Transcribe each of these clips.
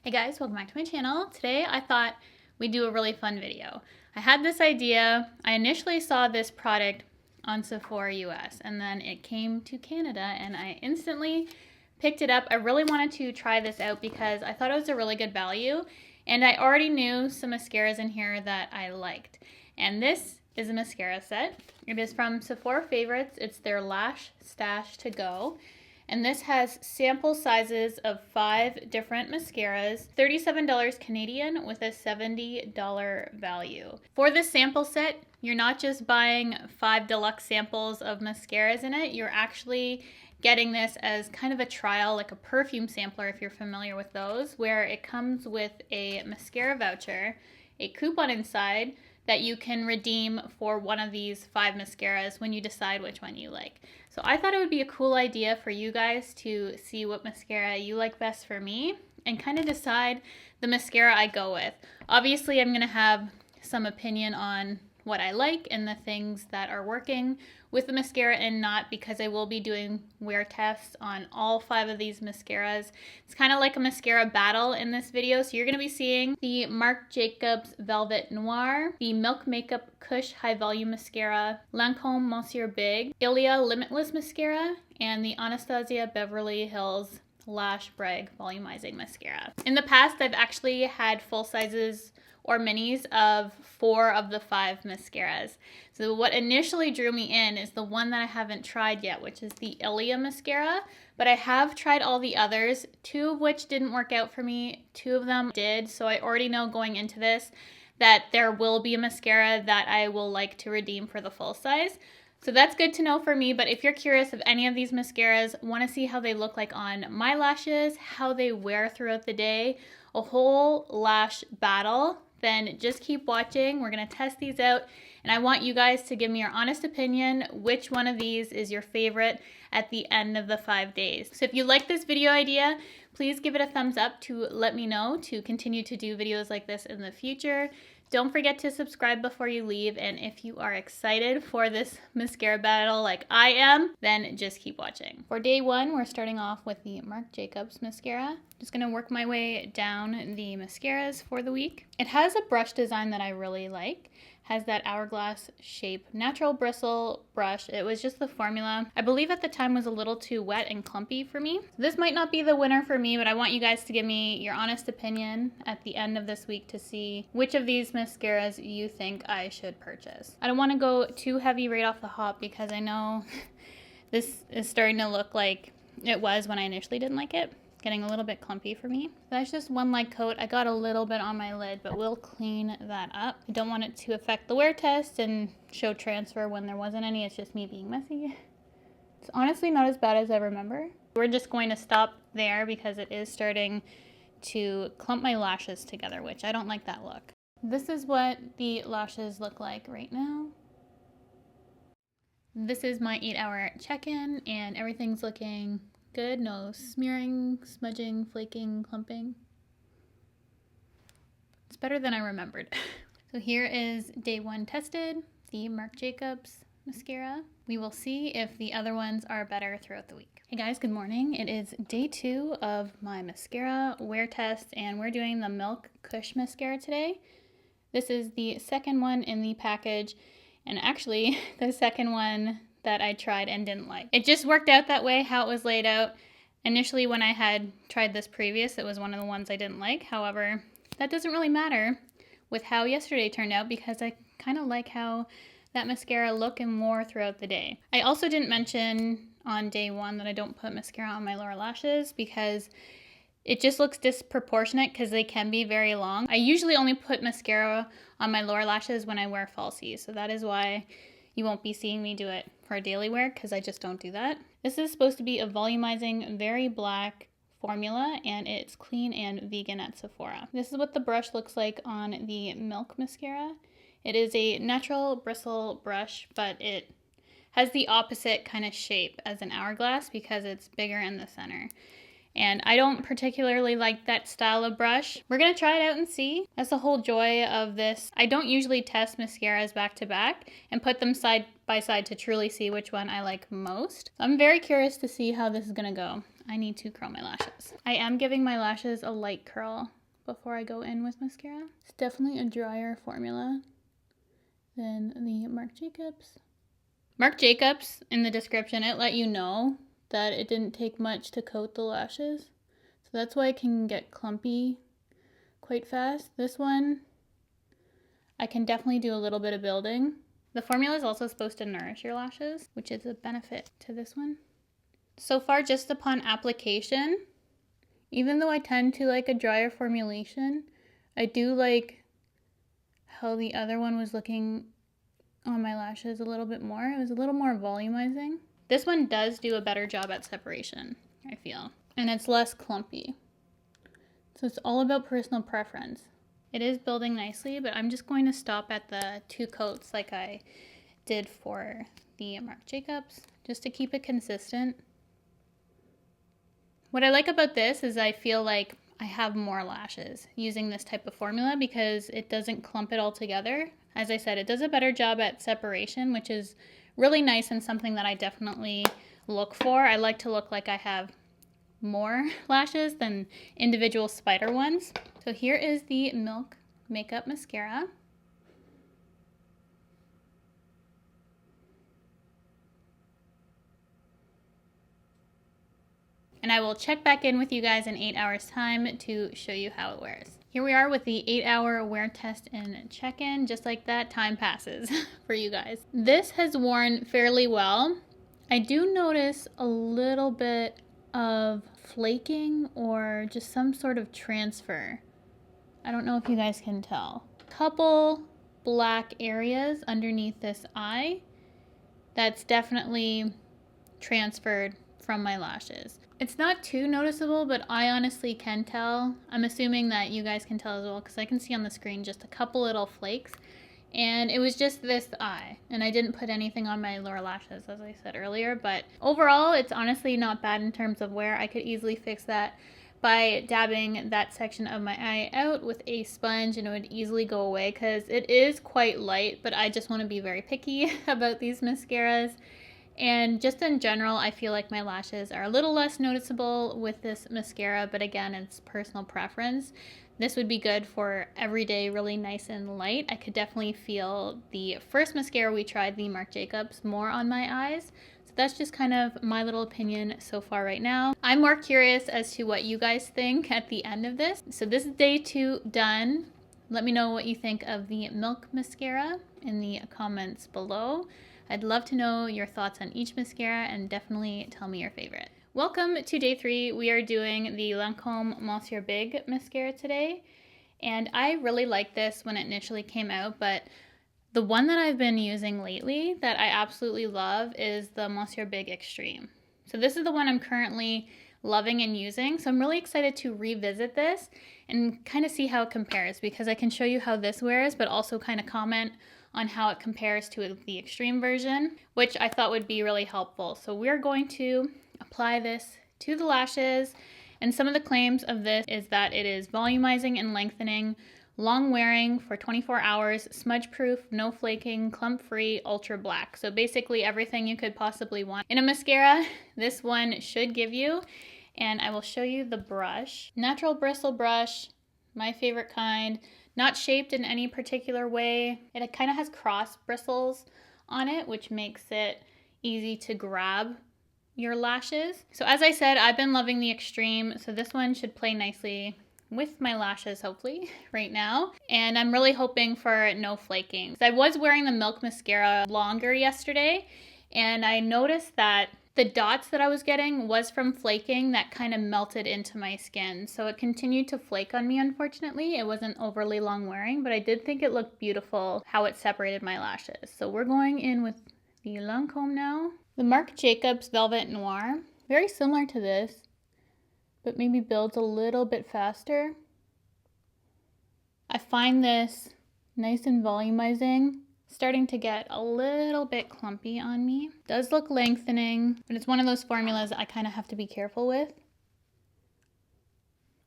Hey guys, welcome back to my channel. Today I thought we'd do a really fun video. I had this idea. I initially saw this product on Sephora US and then it came to Canada and I instantly picked it up. I really wanted to try this out because I thought it was a really good value and I already knew some mascaras in here that I liked. And this is a mascara set. It is from Sephora Favorites. It's their Lashstash to go. And this has sample sizes of 5 different mascaras, $37 Canadian with a $70 value. For this sample set, you're not just buying 5 deluxe samples of mascaras in it, you're actually getting this as kind of a trial, like a perfume sampler if you're familiar with those, where it comes with a mascara voucher, a coupon inside that you can redeem for one of these 5 mascaras when you decide which one you like. So I thought it would be a cool idea for you guys to see what mascara you like best for me and kind of decide the mascara I go with. Obviously, I'm going to have some opinion on what I like and the things that are working with the mascara and not, because I will be doing wear tests on all 5 of these mascaras. It's kind of like a mascara battle in this video. So you're going to be seeing the Marc Jacobs Velvet Noir, the Milk Makeup Cush High Volume Mascara, Lancome Monsieur Big, Ilia Limitless Mascara, and the Anastasia Beverly Hills Lash Brag Volumizing Mascara. In the past, I've actually had full sizes or minis of 4 of the 5 mascaras. So what initially drew me in is the one that I haven't tried yet, which is the Ilia mascara, but I have tried all the others, 2 of which didn't work out for me, 2 of them did, so I already know going into this that there will be a mascara that I will like to redeem for the full size. So that's good to know for me, but if you're curious of any of these mascaras, want to see how they look like on my lashes, how they wear throughout the day, a whole lash battle, then just keep watching. We're going to test these out and I want you guys to give me your honest opinion which one of these is your favorite at the end of the 5 days. So if you like this video idea, please give it a thumbs up to let me know to continue to do videos like this in the future. Don't forget to subscribe before you leave, and if you are excited for this mascara battle like I am, then just keep watching. For day 1, we're starting off with the Marc Jacobs mascara. Just gonna work my way down the mascaras for the week. It has a brush design that I really like. Has that hourglass shape, natural bristle brush. It was just the formula. I believe at the time was a little too wet and clumpy for me. This might not be the winner for me, but I want you guys to give me your honest opinion at the end of this week to see which of these mascaras you think I should purchase. I don't want to go too heavy right off the hop because I know this is starting to look like it was when I initially didn't like it. Getting a little bit clumpy for me. That's just one light coat. I got a little bit on my lid, but we'll clean that up. I don't want it to affect the wear test and show transfer when there wasn't any. It's just me being messy. It's honestly not as bad as I remember. We're just going to stop there because it is starting to clump my lashes together, which I don't like that look. This is what the lashes look like right now. This is my 8-hour check-in and everything's looking good. No smearing, smudging, flaking, clumping. It's better than I remembered. So here is day 1 tested, the Marc Jacobs mascara. We will see if the other ones are better throughout the week. Hey guys, good morning. It is day 2 of my mascara wear test and we're doing the Milk Cush mascara today. This is the second one in the package and actually the second one that I tried and didn't like. It just worked out that way, how it was laid out. Initially, when I had tried this previous, it was one of the ones I didn't like. However, that doesn't really matter with how yesterday turned out because I kind of like how that mascara looked and wore throughout the day. I also didn't mention on day 1 that I don't put mascara on my lower lashes because it just looks disproportionate because they can be very long. I usually only put mascara on my lower lashes when I wear falsies, so that is why you won't be seeing me do it for a daily wear because I just don't do that. This is supposed to be a volumizing, very black formula and it's clean and vegan at Sephora. This is what the brush looks like on the Milk mascara. It is a natural bristle brush, but it has the opposite kind of shape as an hourglass because it's bigger in the center. And I don't particularly like that style of brush. We're gonna try it out and see. That's the whole joy of this. I don't usually test mascaras back to back and put them side by side to truly see which one I like most. I'm very curious to see how this is gonna go. I need to curl my lashes. I am giving my lashes a light curl before I go in with mascara. It's definitely a drier formula than the Marc Jacobs. Marc Jacobs, in the description, it let you know that it didn't take much to coat the lashes. So that's why it can get clumpy quite fast. This one, I can definitely do a little bit of building. The formula is also supposed to nourish your lashes, which is a benefit to this one. So far, just upon application, even though I tend to like a drier formulation, I do like how the other one was looking on my lashes a little bit more. It was a little more volumizing. This one does do a better job at separation, I feel. And it's less clumpy. So it's all about personal preference. It is building nicely, but I'm just going to stop at the 2 coats like I did for the Marc Jacobs, just to keep it consistent. What I like about this is I feel like I have more lashes using this type of formula because it doesn't clump it all together. As I said, it does a better job at separation, which is really nice and something that I definitely look for. I like to look like I have more lashes than individual spider ones. So here is the Milk Makeup Mascara. And I will check back in with you guys in 8 hours time to show you how it wears. Here we are with the 8-hour wear test and check-in. Just like that, time passes for you guys. This has worn fairly well. I do notice a little bit of flaking or just some sort of transfer. I don't know if you guys can tell. Couple black areas underneath this eye that's definitely transferred from my lashes. It's not too noticeable, but I honestly can tell. I'm assuming that you guys can tell as well because I can see on the screen just a couple little flakes. And it was just this eye. And I didn't put anything on my lower lashes, as I said earlier. But overall, it's honestly not bad in terms of wear. I could easily fix that by dabbing that section of my eye out with a sponge, and it would easily go away because it is quite light. But I just want to be very picky about these mascaras. And just in general, I feel like my lashes are a little less noticeable with this mascara, but again, it's personal preference. This would be good for everyday, really nice and light. I could definitely feel the first mascara we tried, the Marc Jacobs, more on my eyes. So that's just kind of my little opinion so far right now. I'm more curious as to what you guys think at the end of this. So this is day 2 done. Let me know what you think of the Milk Mascara in the comments below. I'd love to know your thoughts on each mascara and definitely tell me your favorite. Welcome to day 3. We are doing the Lancome Monsieur Big mascara today. And I really liked this when it initially came out, but the one that I've been using lately that I absolutely love is the Monsieur Big Extreme. So this is the one I'm currently loving and using. So I'm really excited to revisit this and kind of see how it compares because I can show you how this wears, but also kind of comment on how it compares to the extreme version, which I thought would be really helpful. So we're going to apply this to the lashes, and some of the claims of this is that it is volumizing and lengthening, long wearing for 24 hours, smudge proof, no flaking, clump free, ultra black. So basically everything you could possibly want in a mascara, this one should give you. And I will show you the brush. Natural bristle brush, my favorite kind. Not shaped in any particular way. It kind of has cross bristles on it, which makes it easy to grab your lashes. So as I said, I've been loving the Extreme, so this one should play nicely with my lashes, hopefully, right now. And I'm really hoping for no flaking. I was wearing the Milk Mascara longer yesterday, and I noticed that the dots that I was getting was from flaking that kind of melted into my skin. So it continued to flake on me, unfortunately. It wasn't overly long wearing, but I did think it looked beautiful how it separated my lashes. So we're going in with the Lancome now. The Marc Jacobs Velvet Noir, very similar to this, but maybe builds a little bit faster. I find this nice and volumizing. Starting to get a little bit clumpy on me. Does look lengthening, but it's one of those formulas I kind of have to be careful with.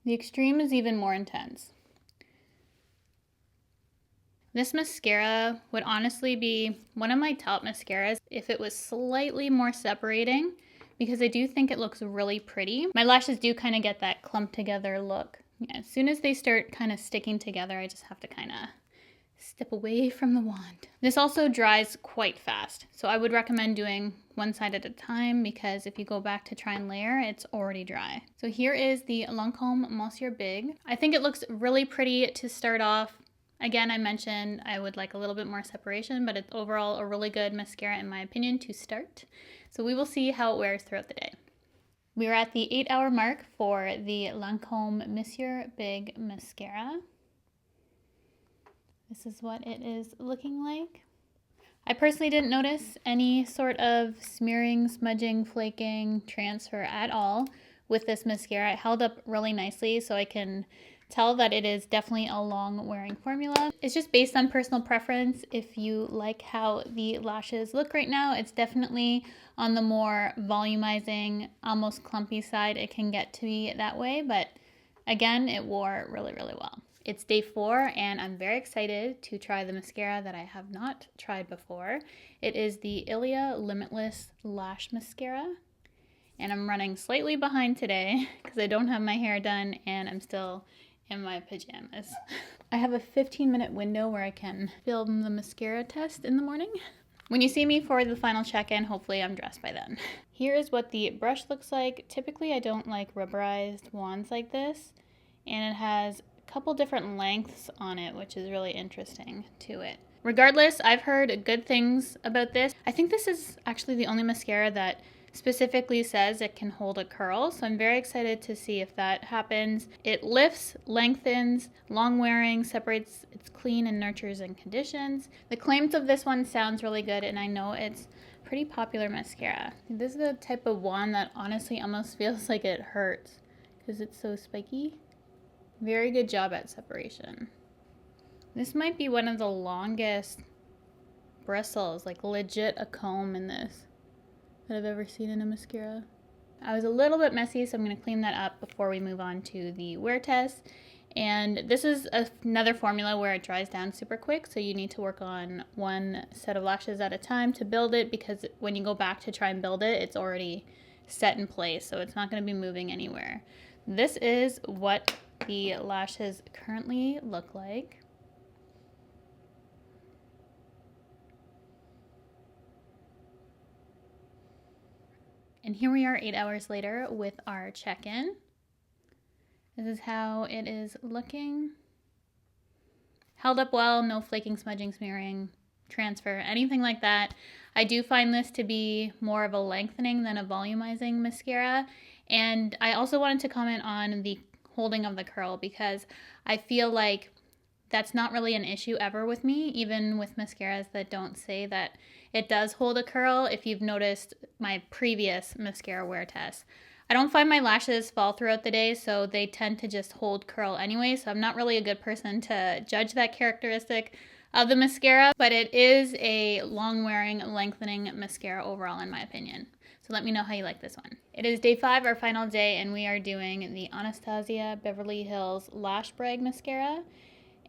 The Extreme is even more intense. This mascara would honestly be one of my top mascaras if it was slightly more separating, because I do think it looks really pretty. My lashes do kind of get that clumped together look Yeah, as soon as they start kind of sticking together, I just have to kind of step away from the wand. This also dries quite fast, so I would recommend doing one side at a time because if you go back to try and layer, it's already dry. So here is the Lancome Monsieur Big. I think it looks really pretty to start off. Again, I mentioned I would like a little bit more separation, but it's overall a really good mascara in my opinion to start. So we will see how it wears throughout the day. We are at the 8-hour mark for the Lancome Monsieur Big Mascara. This is what it is looking like. I personally didn't notice any sort of smearing, smudging, flaking, transfer at all with this mascara. It held up really nicely, so I can tell that it is definitely a long wearing formula. It's just based on personal preference. If you like how the lashes look right now, it's definitely on the more volumizing, almost clumpy side. It can get to be that way, but again, it wore really, really well. It's day 4 and I'm very excited to try the mascara that I have not tried before. It is the Ilia Limitless Lash Mascara. And I'm running slightly behind today because I don't have my hair done and I'm still in my pajamas. I have a 15-minute window where I can film the mascara test in the morning. When you see me for the final check-in, hopefully I'm dressed by then. Here is what the brush looks like. Typically I don't like rubberized wands like this, and it has a couple different lengths on it, which is really interesting to it. Regardless, I've heard good things about this. I think this is actually the only mascara that specifically says it can hold a curl, so I'm very excited to see if that happens. It lifts, lengthens, long wearing, separates, it's clean and nurtures and conditions. The claims of this one sounds really good, and I know it's pretty popular mascara. This is the type of wand that honestly almost feels like it hurts because it's so spiky. Very good job at separation. This might be one of the longest bristles, like legit a comb in this, that I've ever seen in a mascara. I was a little bit messy, so I'm going to clean that up before we move on to the wear test. And this is another formula where it dries down super quick, so you need to work on one set of lashes at a time to build it, because when you go back to try and build it, it's already set in place, so it's not going to be moving anywhere. This is what the lashes currently look like. And here we are 8 hours later with our check-in. This is how it is looking. Held up well, no flaking, smudging, smearing, transfer, anything like that. I do find this to be more of a lengthening than a volumizing mascara. And I also wanted to comment on the holding of the curl, because I feel like that's not really an issue ever with me, even with mascaras that don't say that it does hold a curl. If you've noticed my previous mascara wear test, I don't find my lashes fall throughout the day, so they tend to just hold curl anyway, so I'm not really a good person to judge that characteristic of the mascara, but it is a long wearing, lengthening mascara overall in my opinion. So let me know how you like this one. It is day 5, our final day, and we are doing the Anastasia Beverly Hills Lash Brag Mascara.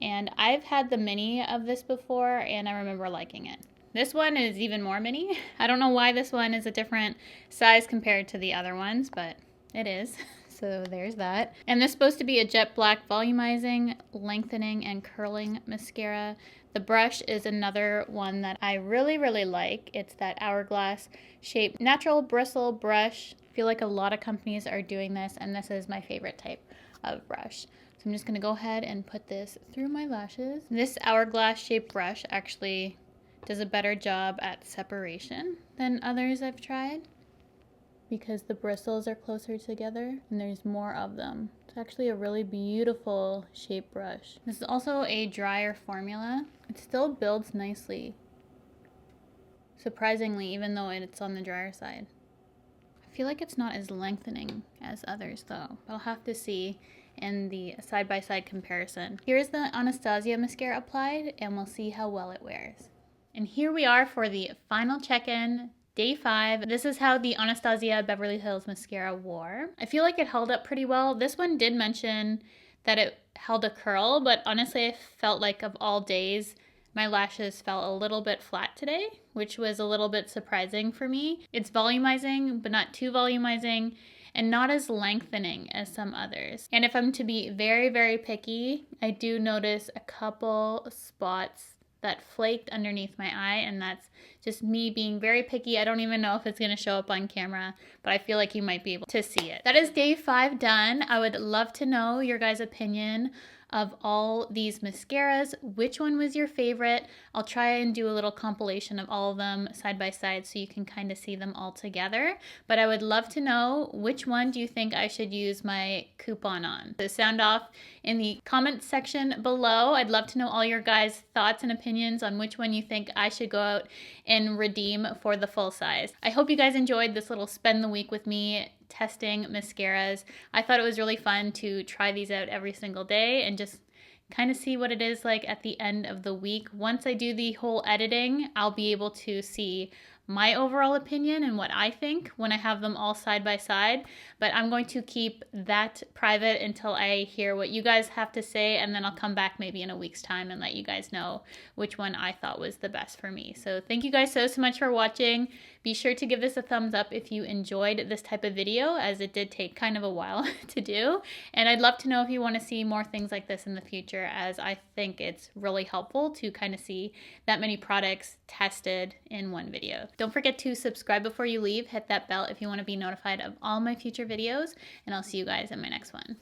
And I've had the mini of this before, and I remember liking it. This one is even more mini. I don't know why this one is a different size compared to the other ones, but it is. So there's that. And this is supposed to be a jet black volumizing, lengthening, and curling mascara. The brush is another one that I really, really like. It's that hourglass shaped natural bristle brush. I feel like a lot of companies are doing this, and this is my favorite type of brush. So I'm just going to go ahead and put this through my lashes. This hourglass shaped brush actually does a better job at separation than others I've tried, because the bristles are closer together and there's more of them. It's actually a really beautiful shape brush. This is also a drier formula. It still builds nicely, surprisingly, even though it's on the drier side. I feel like it's not as lengthening as others though, but I'll have to see in the side-by-side comparison. Here's the Anastasia mascara applied, and we'll see how well it wears. And here we are for the final check-in, day 5. This is how the Anastasia Beverly Hills mascara wore. I feel like it held up pretty well. This one did mention that it held a curl, but honestly I felt like of all days, my lashes felt a little bit flat today, which was a little bit surprising for me. It's volumizing, but not too volumizing. and not as lengthening as some others. And if I'm to be very, very picky, I do notice a couple spots that flaked underneath my eye, and that's just me being very picky. I don't even know if it's going to show up on camera, but I feel like you might be able to see it. That is day 5 done. I would love to know your guys' opinion of all these mascaras. Which one was your favorite? I'll try and do a little compilation of all of them side by side so you can kind of see them all together. But I would love to know, which one do you think I should use my coupon on? So sound off in the comments section below. I'd love to know all your guys' thoughts and opinions on which one you think I should go out and redeem for the full size. I hope you guys enjoyed this little spend the week with me testing mascaras. I thought it was really fun to try these out every single day and just kind of see what it is like at the end of the week. Once I do the whole editing, I'll be able to see my overall opinion and what I think when I have them all side by side, but I'm going to keep that private until I hear what you guys have to say, and then I'll come back maybe in a week's time and let you guys know which one I thought was the best for me. So thank you guys so much for watching. Be sure to give this a thumbs up if you enjoyed this type of video, as it did take kind of a while to do, and I'd love to know if you want to see more things like this in the future, as I think it's really helpful to kind of see that many products tested in one video. Don't forget to subscribe before you leave. Hit that bell if you want to be notified of all my future videos, and I'll see you guys in my next one.